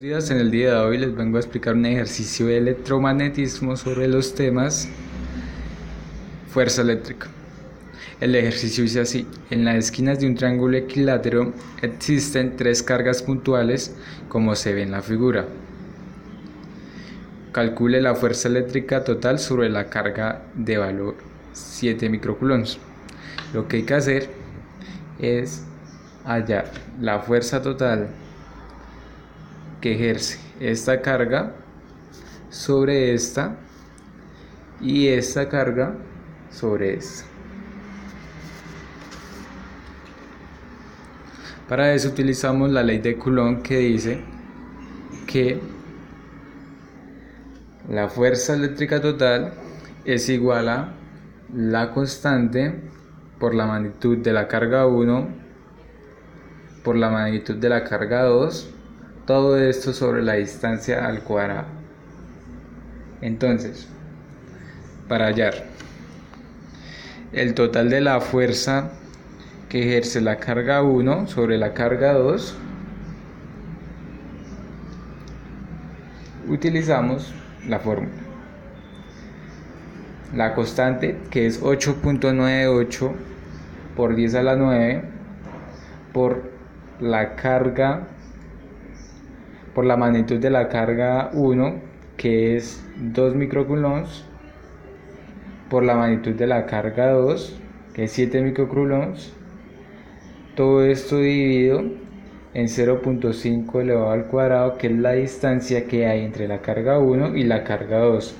En el día de hoy les vengo a explicar un ejercicio de electromagnetismo sobre los temas fuerza eléctrica. El ejercicio dice así: en las esquinas de un triángulo equilátero existen tres cargas puntuales como se ve en la figura. Calcule la fuerza eléctrica total sobre la carga de valor 7 microcoulombs. Lo que hay que hacer es hallar la fuerza total que ejerce esta carga sobre esta y esta carga sobre esta. Para eso utilizamos la ley de Coulomb, que dice que la fuerza eléctrica total es igual a la constante por la magnitud de la carga 1 por la magnitud de la carga 2, todo esto sobre la distancia al cuadrado. Entonces, para hallar el total de la fuerza que ejerce la carga 1 sobre la carga 2, utilizamos la fórmula. La constante, que es 8.98 por 10 a la 9 por la carga, por la magnitud de la carga 1, que es 2 microcoulombs, por la magnitud de la carga 2, que es 7 microcoulombs. Todo esto dividido en 0.5 elevado al cuadrado, que es la distancia que hay entre la carga 1 y la carga 2.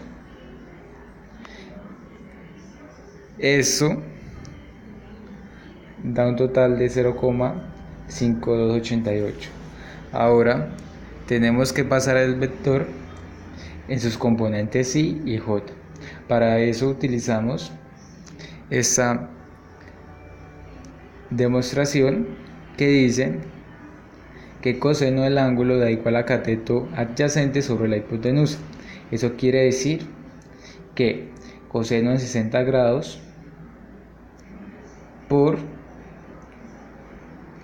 Eso da un total de 0,5288. Ahora tenemos que pasar el vector en sus componentes y y j. Para eso utilizamos esta demostración que dice que coseno del ángulo da igual a cateto adyacente sobre la hipotenusa. Eso quiere decir que coseno de 60 grados por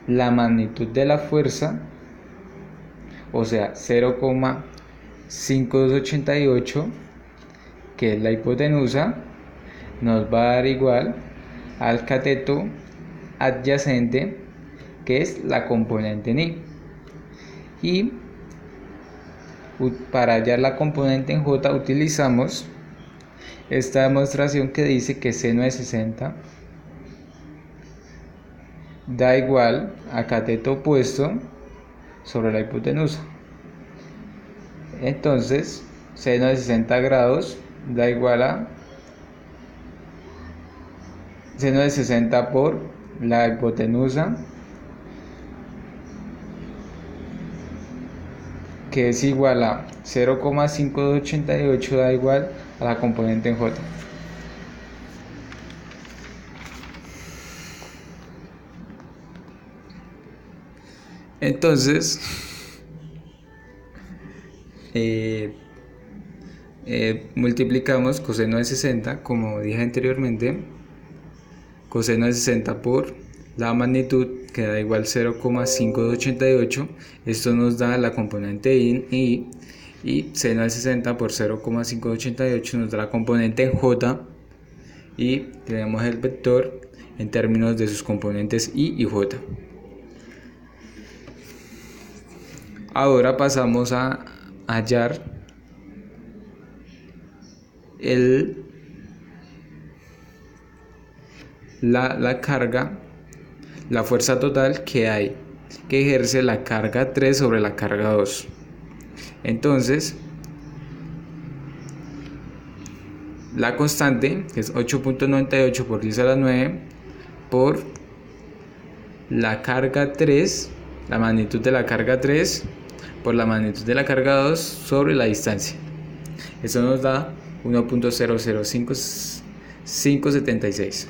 la magnitud de la fuerza, o sea 0,5288, que es la hipotenusa, nos va a dar igual al cateto adyacente, que es la componente ni. Y para hallar la componente en j utilizamos esta demostración que dice que seno de 60 da igual a cateto opuesto sobre la hipotenusa. Entonces seno de 60 grados da igual a seno de 60 por la hipotenusa, que es igual a 0,5288, da igual a la componente en j. Entonces multiplicamos coseno de 60, como dije anteriormente, coseno de 60 por la magnitud, que da igual 0,5288. Esto nos da la componente i, y seno de 60 por 0,5288 nos da la componente en j, y tenemos el vector en términos de sus componentes i y j. Ahora pasamos a hallar la carga, la fuerza total que ejerce la carga 3 sobre la carga 2. Entonces, la constante, que es 8.98 por 10 a la 9 por la carga 3, la magnitud de la carga 3 por la magnitud de la carga 2 sobre la distancia. Eso nos da 1.005576.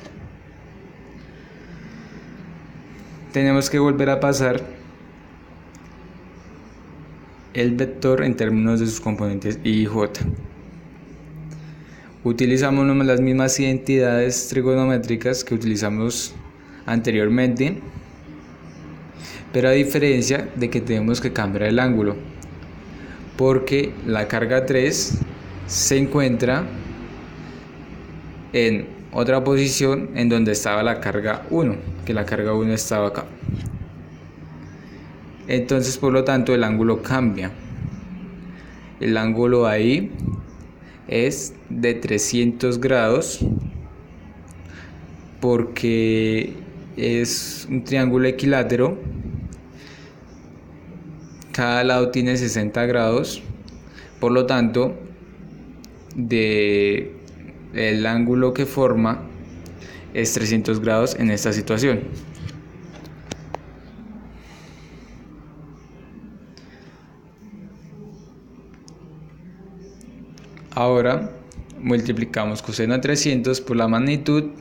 Tenemos que volver a pasar el vector en términos de sus componentes i y j. Utilizamos las mismas identidades trigonométricas que utilizamos anteriormente, pero a diferencia de que tenemos que cambiar el ángulo. porque la carga 3 se encuentra en otra posición en donde estaba la carga 1, que la carga 1 estaba acá. Entonces, por lo tanto, el ángulo cambia. El ángulo ahí es de 300 grados porque es un triángulo equilátero. Cada lado tiene 60 grados. Por lo tanto, el ángulo que forma es 300 grados en esta situación. Ahora multiplicamos coseno de 300 por la magnitud,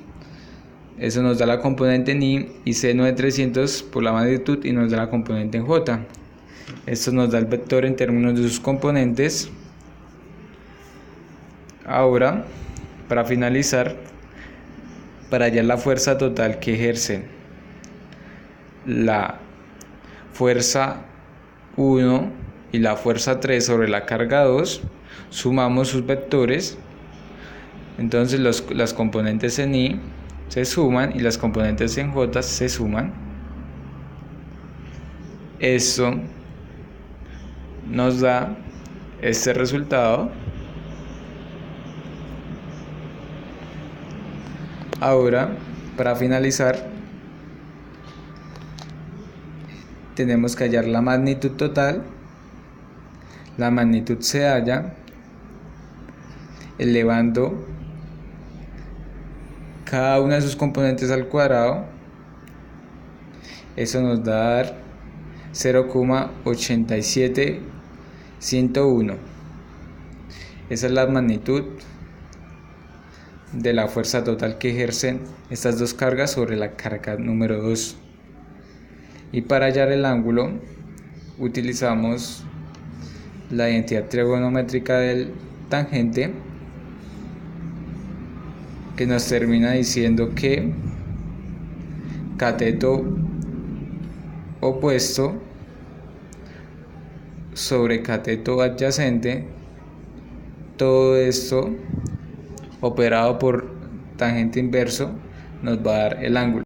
eso nos da la componente en I, y seno de 300 por la magnitud y nos da la componente en J. Esto nos da el vector en términos de sus componentes. Ahora, para finalizar, para hallar la fuerza total que ejercen la fuerza 1 y la fuerza 3 sobre la carga 2, sumamos sus vectores. Entonces las componentes en I se suman y las componentes en J se suman. Esto nos da este resultado. Ahora, para finalizar, tenemos que hallar la magnitud total. La magnitud se halla elevando cada una de sus componentes al cuadrado. Eso nos da 0,87101. Esa es la magnitud de la fuerza total que ejercen estas dos cargas sobre la carga número 2. Y para hallar el ángulo utilizamos la identidad trigonométrica del tangente, que nos termina diciendo que cateto opuesto sobre cateto adyacente, todo esto operado por tangente inverso, nos va a dar el ángulo.